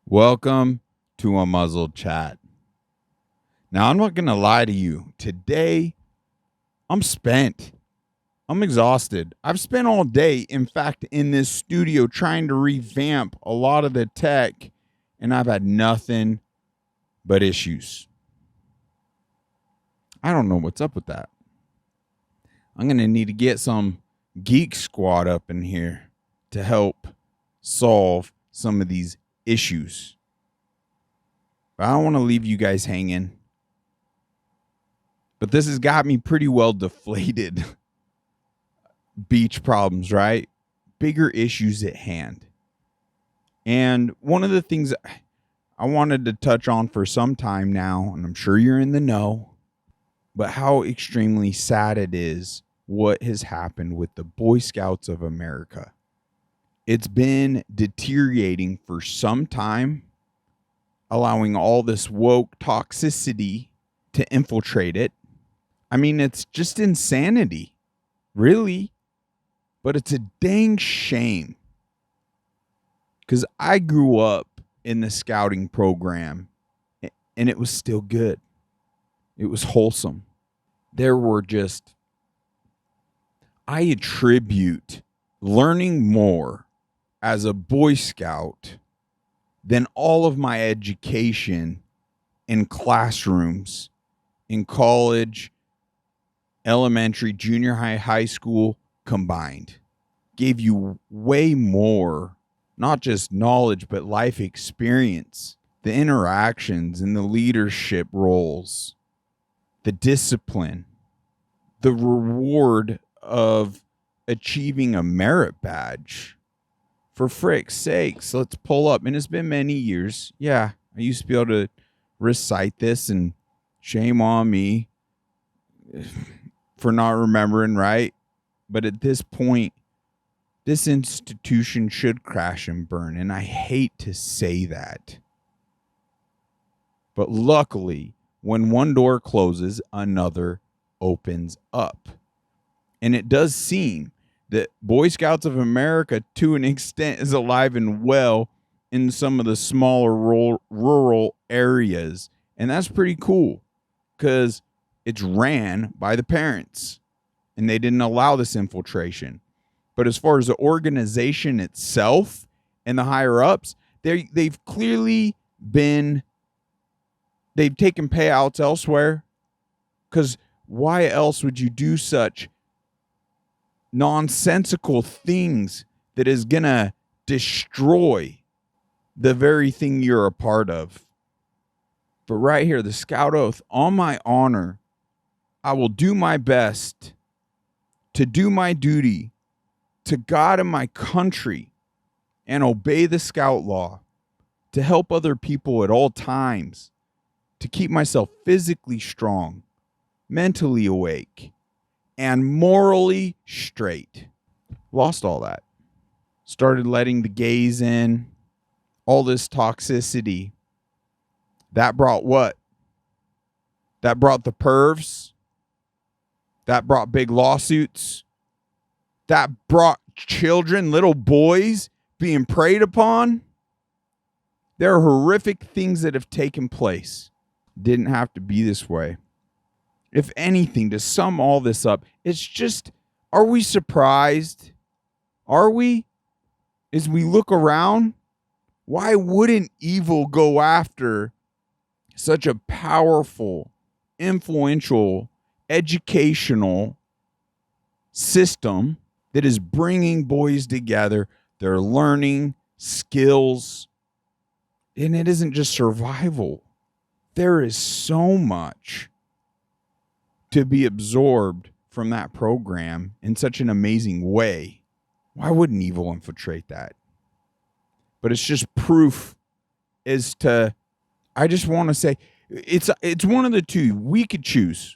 Welcome to Unmuzzle Chat. Now, I'm not going to lie to you. Today, I'm spent. I'm exhausted. I've spent all day, in fact, in this studio trying to revamp a lot of the tech, and I've had nothing but issues. I don't know what's up with that. I'm going to need to get some geek squad up in here to help solve some of these issues. But I don't want to leave you guys hanging. But this has got me pretty well deflated. Beach problems, right? Bigger issues at hand. And one of the things I wanted to touch on for some time now, and I'm sure you're in the know, but how extremely sad it is what has happened with the Boy Scouts of America. It's been deteriorating for some time, allowing all this woke toxicity to infiltrate it. I mean, it's just insanity, really. But it's a dang shame. Because I grew up in the scouting program, and it was still good. It was wholesome. There were just, I attribute learning more as a Boy Scout than all of my education in classrooms, in college, elementary, junior high, high school combined. Gave you way more, not just knowledge, but life experience, the interactions and the leadership roles, the discipline, the reward of achieving a merit badge. For frick's sakes, let's pull up. And it's been many years. Yeah, I used to be able to recite this, and shame on me for not remembering, right? But at this point, this institution should crash and burn. And I hate to say that. But luckily, when one door closes, another opens up. And it does seem that Boy Scouts of America, to an extent, is alive and well in some of the smaller rural areas. And that's pretty cool because it's ran by the parents and they didn't allow this infiltration. But as far as the organization itself and the higher ups, they've clearly they've taken payouts elsewhere, because why else would you do such nonsensical things that is going to destroy the very thing you're a part of? But right here, the Scout Oath, on my honor, I will do my best to do my duty to God and my country and obey the Scout law, to help other people at all times, to keep myself physically strong, mentally awake, and morally straight. Lost all that. Started letting the gays in. All this toxicity. That brought what? That brought the pervs. That brought big lawsuits. That brought children, little boys, being preyed upon. There are horrific things that have taken place. Didn't have to be this way. If anything, to sum all this up, it's just, are we surprised? Are we? As we look around, why wouldn't evil go after such a powerful, influential, educational system that is bringing boys together? They're learning skills, and it isn't just survival. There is so much to be absorbed from that program in such an amazing way. Why wouldn't evil infiltrate that? But it's just proof as to, I just want to say, it's one of the two. We could choose.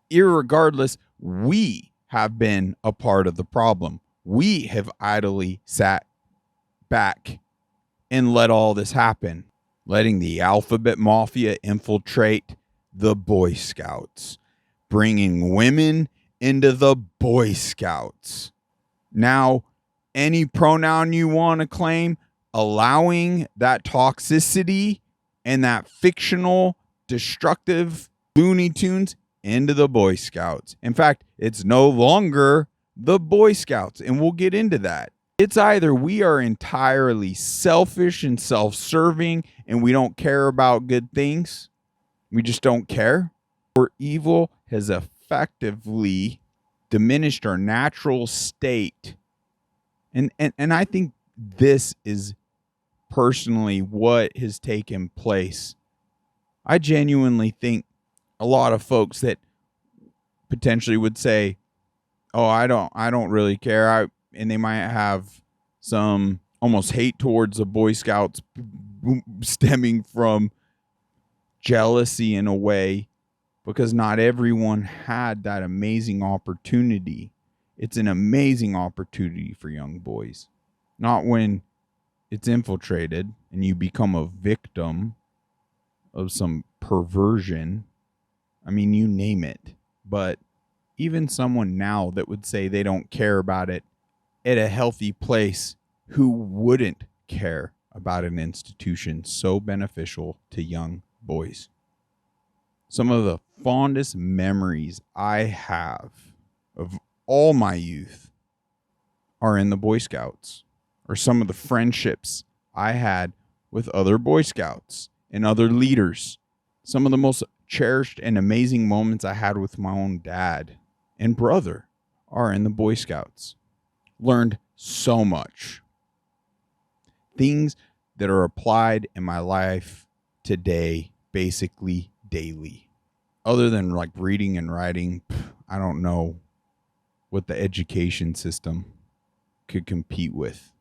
Irregardless, we have been a part of the problem. We have idly sat back and let all this happen, letting the alphabet mafia infiltrate the Boy Scouts, bringing women into the Boy Scouts. Now, any pronoun you want to claim, allowing that toxicity and that fictional, destructive Looney Tunes into the Boy Scouts. In fact, it's no longer the Boy Scouts, and we'll get into that. It's either we are entirely selfish and self-serving and we don't care about good things, we just don't care, or evil has effectively diminished our natural state. And I think this is personally what has taken place. I genuinely think a lot of folks that potentially would say, oh, I don't really care. And they might have some almost hate towards the Boy Scouts stemming from jealousy in a way, because not everyone had that amazing opportunity. It's an amazing opportunity for young boys. Not when it's infiltrated and you become a victim of some perversion. I mean, you name it. But even someone now that would say they don't care about it at a healthy place, who wouldn't care about an institution so beneficial to young boys? Some of the fondest memories I have of all my youth are in the Boy Scouts, or some of the friendships I had with other Boy Scouts and other leaders. Some of the most cherished and amazing moments I had with my own dad and brother are in the Boy Scouts. Learned so much. Things that are applied in my life today, basically daily. Other than like reading and writing, I don't know what the education system could compete with.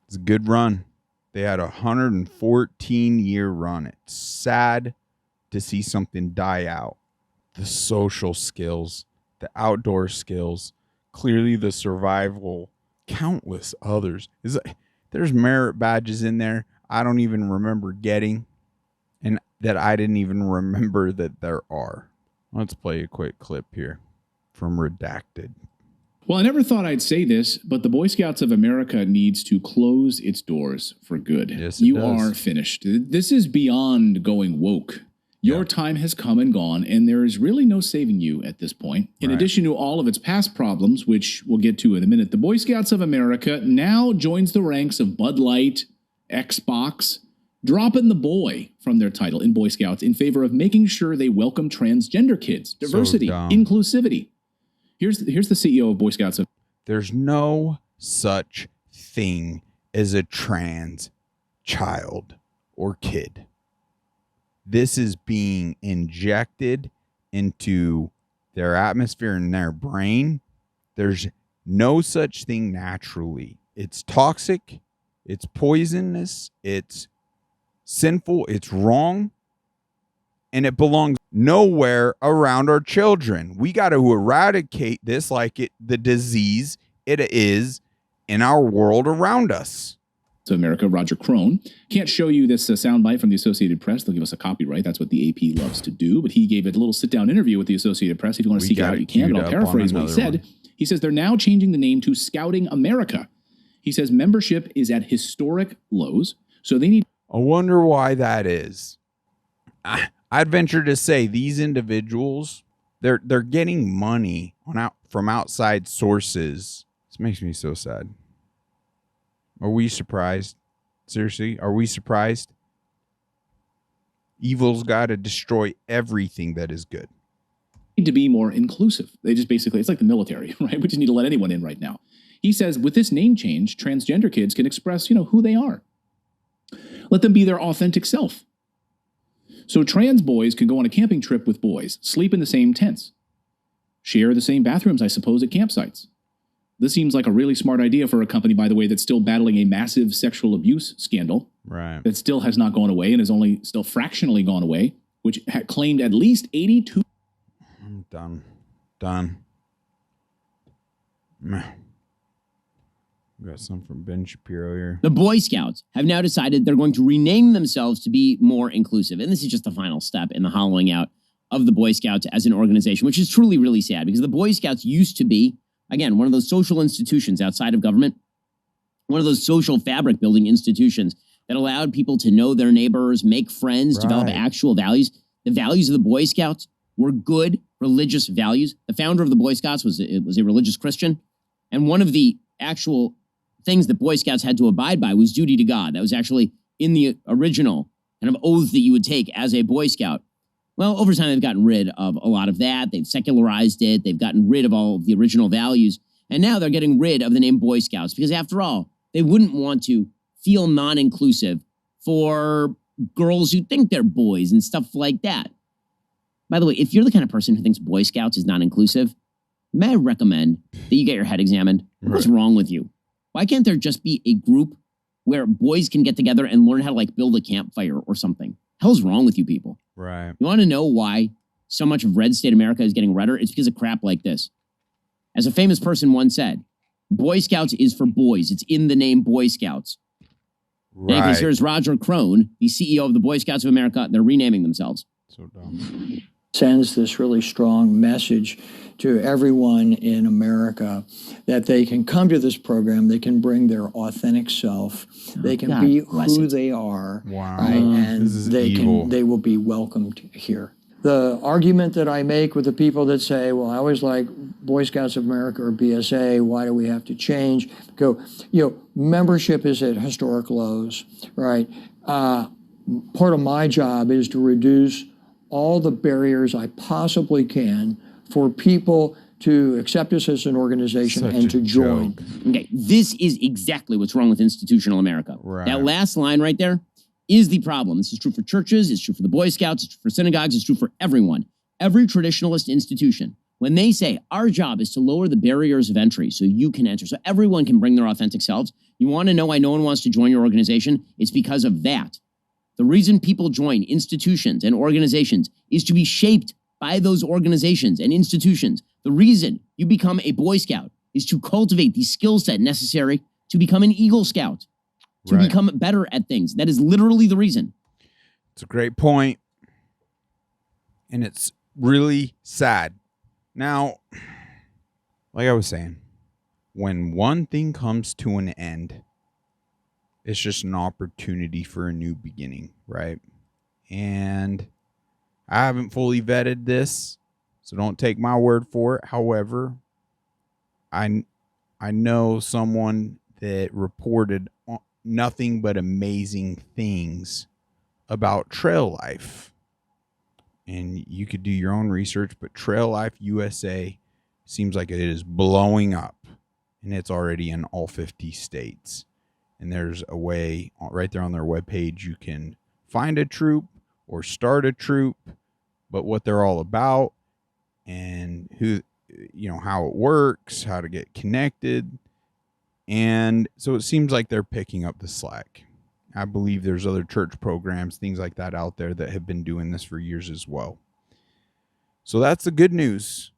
It's a good run. They had a 114-year run. It's sad to see something die out. The social skills, the outdoor skills, clearly the survival, countless others. There's merit badges in there I don't even remember getting, and that I didn't even remember that there are. Let's play a quick clip here from Redacted. Well, I never thought I'd say this, but the Boy Scouts of America needs to close its doors for good. Yes, it you does. are finished. This is beyond going woke. Your time has come and gone, and there is really no saving you at this point. In addition to all of its past problems, which we'll get to in a minute, the Boy Scouts of America now joins the ranks of Bud Light, Xbox, dropping the boy from their title in Boy Scouts in favor of making sure they welcome transgender kids, diversity, inclusivity. Here's the CEO of Boy Scouts. There's no such thing as a trans child or kid. This is being injected into their atmosphere and their brain. There's no such thing naturally. It's toxic. It's poisonous. It's sinful. It's wrong. And it belongs nowhere around our children. We got to eradicate this like the disease it is in our world around us. America, Roger Crone. Can't show you this soundbite from the Associated Press. They'll give us a copyright. That's what the AP loves to do. But he gave a little sit-down interview with the Associated Press. If you want to seek it out, you can. But I'll paraphrase what he said. He says they're now changing the name to Scouting America. He says membership is at historic lows, so they need... I wonder why that is. I'd venture to say these individuals, they're getting money from outside sources. This makes me so sad. Are we surprised? Seriously, are we surprised? Evil's got to destroy everything that is good. Need to be more inclusive. They just basically, it's like the military, right? We just need to let anyone in right now. He says with this name change, transgender kids can express, who they are. Let them be their authentic self. So trans boys can go on a camping trip with boys, sleep in the same tents, share the same bathrooms, I suppose, at campsites. This seems like a really smart idea for a company, by the way, that's still battling a massive sexual abuse scandal. Right. That still has not gone away and has only still fractionally gone away, which had claimed at least 82. I'm done. We got some from Ben Shapiro here. The Boy Scouts have now decided they're going to rename themselves to be more inclusive. And this is just the final step in the hollowing out of the Boy Scouts as an organization, which is truly, really sad because the Boy Scouts used to be, again, one of those social institutions outside of government one of those social fabric building institutions that allowed people to know their neighbors, make friends, develop Right. actual values. The values of the Boy Scouts were good religious values. The founder of the Boy Scouts was a religious Christian. And one of the actual things that Boy Scouts had to abide by was duty to God. That was actually in the original kind of oath that you would take as a Boy Scout. Well, over time, they've gotten rid of a lot of that. They've secularized it. They've gotten rid of all of the original values. And now they're getting rid of the name Boy Scouts because, after all, they wouldn't want to feel non-inclusive for girls who think they're boys and stuff like that. By the way, if you're the kind of person who thinks Boy Scouts is non-inclusive, may I recommend that you get your head examined? What's wrong with you? Why can't there just be a group where boys can get together and learn how to build a campfire or something? Hell's wrong with you people? Right. You want to know why so much of red state America is getting redder? It's because of crap like this. As a famous person once said, Boy Scouts is for boys. It's in the name Boy Scouts. Right. Because here's Roger Crone, the CEO of the Boy Scouts of America. They're renaming themselves. So dumb. Sends this really strong message to everyone in America that they can come to this program, they can bring their authentic self, they can God be bless who it. they are, Wow. right? And This is evil. they will be welcomed here. The argument that I make with the people that say, well, I always like Boy Scouts of America or BSA, why do we have to change? Go, membership is at historic lows, right? Part of my job is to reduce all the barriers I possibly can for people to accept us as an organization Such and a to join. joke. Okay, this is exactly what's wrong with institutional America. Right. That last line right there is the problem. This is true for churches, it's true for the Boy Scouts, it's true for synagogues, it's true for everyone. Every traditionalist institution, when they say our job is to lower the barriers of entry so you can enter, so everyone can bring their authentic selves, you want to know why no one wants to join your organization? It's because of that. The reason people join institutions and organizations is to be shaped by those organizations and institutions. The reason you become a Boy Scout is to cultivate the skill set necessary to become an Eagle Scout, to Right. become better at things. That is literally the reason. It's a great point. And it's really sad. Now, like I was saying, when one thing comes to an end, it's just an opportunity for a new beginning, right? And I haven't fully vetted this, so don't take my word for it. However, I know someone that reported nothing but amazing things about trail life. And you could do your own research, but Trail Life USA seems like it is blowing up, and it's already in all 50 states. And there's a way right there on their webpage you can find a troop or start a troop, but what they're all about and who, how it works, how to get connected. And so it seems like they're picking up the slack. I believe there's other church programs, things like that out there that have been doing this for years as well. So that's the good news.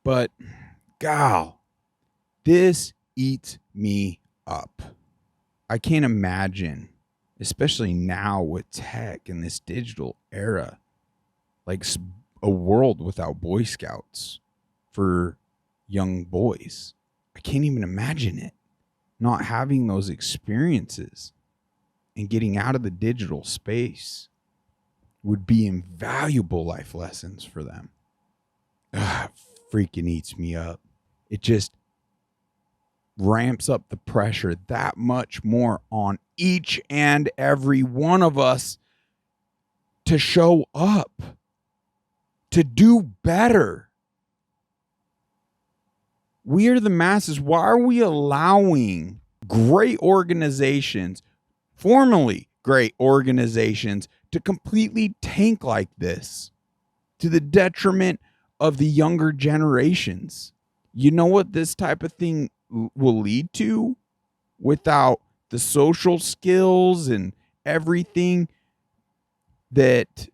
But, gal, this eats me up. I can't imagine, especially now with tech and this digital era, like a world without Boy Scouts for young boys. I can't even imagine it. Not having those experiences and getting out of the digital space would be invaluable life lessons for them. Freaking eats me up. It just ramps up the pressure that much more on each and every one of us to show up, to do better. We are the masses. Why are we allowing great organizations, formerly great organizations, to completely tank like this to the detriment of the younger generations? You know what this type of thing will lead to without the social skills and everything that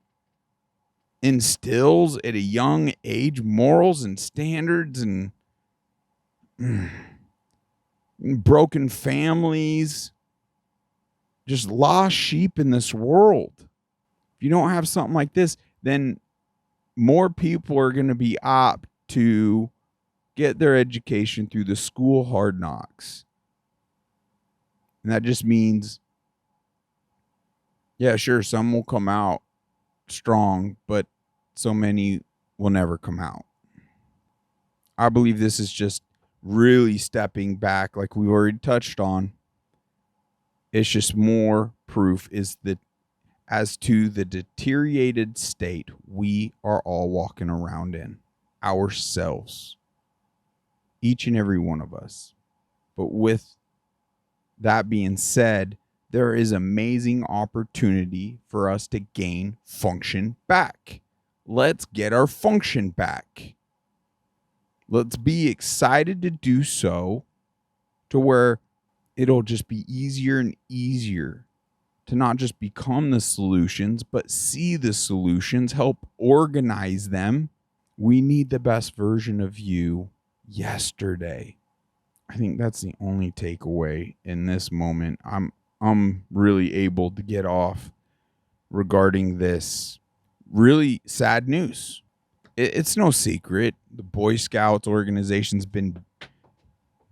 instills at a young age morals and standards and broken families, just lost sheep in this world. If you don't have something like this, then more people are going to be apt to get their education through the school hard knocks And that just means, yeah, sure, some will come out strong, but so many will never come out. I believe this is just really stepping back, like we already touched on. It's just more proof as to the deteriorated state we are all walking around in ourselves, each and every one of us. But with that being said, there is amazing opportunity for us to gain function back. Let's get our function back. Let's be excited to do so, to where it'll just be easier and easier to not just become the solutions, but see the solutions, help organize them. We need the best version of you yesterday. I think that's the only takeaway in this moment. I'm really able to get off regarding this really sad news. It's no secret. The Boy Scouts organization's been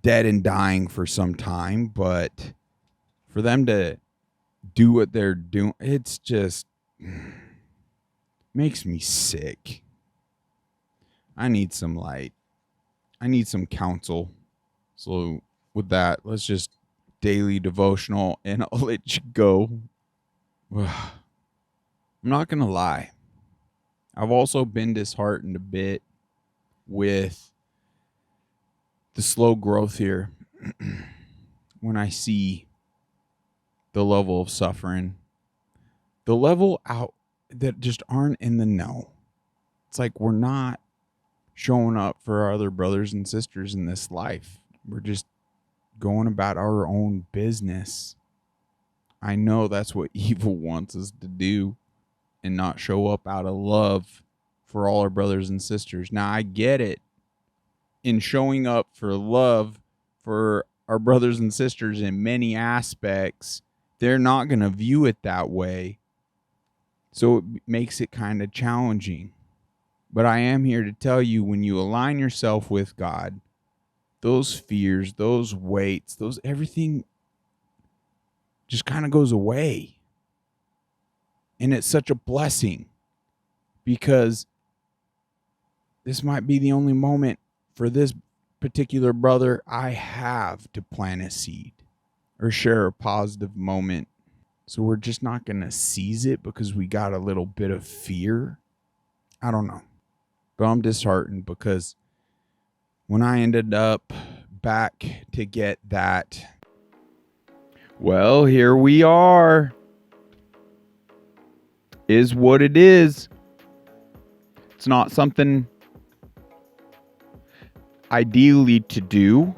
dead and dying for some time, but for them to do what they're doing, it's just makes me sick. I need some light. I need some counsel. So with that, let's just daily devotional and I'll let you go. I'm not going to lie. I've also been disheartened a bit with the slow growth here when I see the level of suffering, the level out that just aren't in the know. It's like we're not showing up for our other brothers and sisters in this life. We're just going about our own business. I know that's what evil wants us to do and not show up out of love for all our brothers and sisters. Now, I get it. In showing up for love for our brothers and sisters in many aspects, they're not going to view it that way. So it makes it kind of challenging. But I am here to tell you, when you align yourself with God, those fears, those weights, everything just kind of goes away. And it's such a blessing, because this might be the only moment for this particular brother I have to plant a seed or share a positive moment. So we're just not going to seize it because we got a little bit of fear. I don't know. But I'm disheartened because when I ended up back to get that, well, here we are. Is what it is. It's not something ideally to do,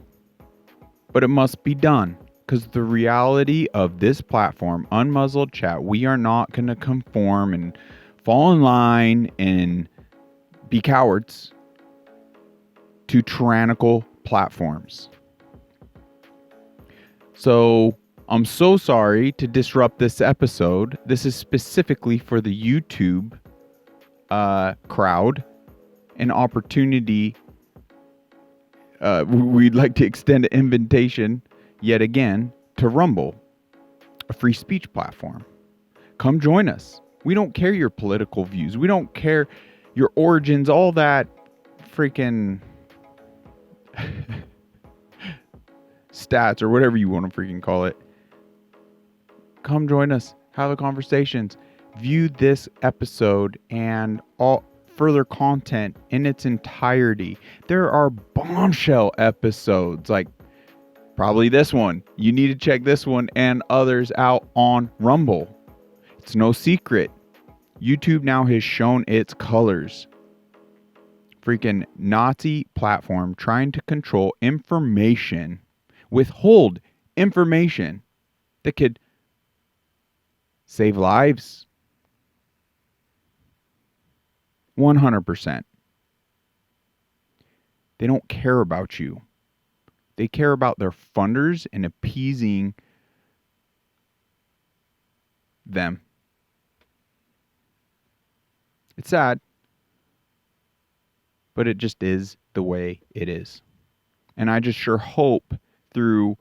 but it must be done, because the reality of this platform, Unmuzzled Chat, we are not going to conform and fall in line and be cowards to tyrannical platforms. So I'm so sorry to disrupt this episode. This is specifically for the YouTube crowd, an opportunity. We'd like to extend an invitation yet again to Rumble, a free speech platform. Come join us. We don't care your political views. We don't care your origins, all that freaking stats or whatever you want to freaking call it. Come join us. Have the conversations. View this episode and all further content in its entirety. There are bombshell episodes, like probably this one. You need to check this one and others out on Rumble. It's no secret. YouTube now has shown its colors. Freaking Nazi platform trying to control information, withhold information that could save lives. 100%. They don't care about you. They care about their funders and appeasing them. It's sad, but it just is the way it is. And I just sure hope through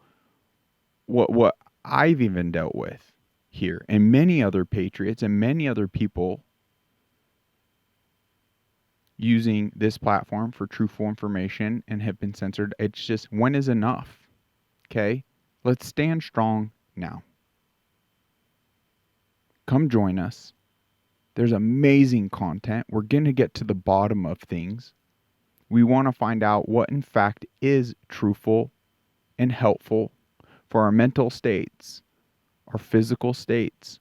what I've even dealt with here, and many other patriots and many other people using this platform for truthful information and have been censored. It's just, when is enough? Okay? Let's stand strong now. Come join us. There's amazing content. We're going to get to the bottom of things. We want to find out what in fact is truthful and helpful for our mental states, our physical states,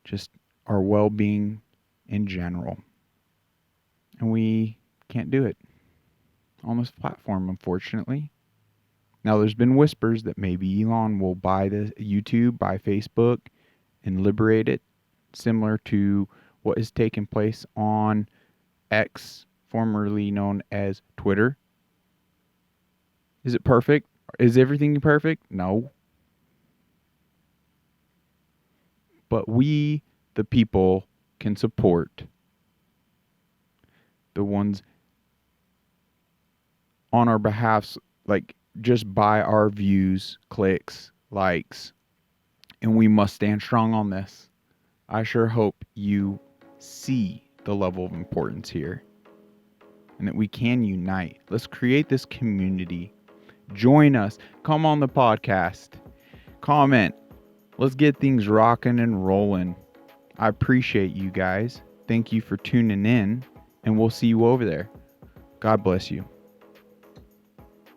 just our well-being in general. And we can't do it on this platform, unfortunately. Now, there's been whispers that maybe Elon will buy the YouTube, buy Facebook, and liberate it, similar to what has taken place on X, formerly known as Twitter. Is it perfect? Is everything perfect? No. But we, the people, can support the ones on our behalf, like just by our views, clicks, likes, and we must stand strong on this. I sure hope you see the level of importance here and that we can unite. Let's create this community. Join us. Come on the podcast. Comment. Let's get things rocking and rolling. I appreciate you guys. Thank you for tuning in, and we'll see you over there. God bless you.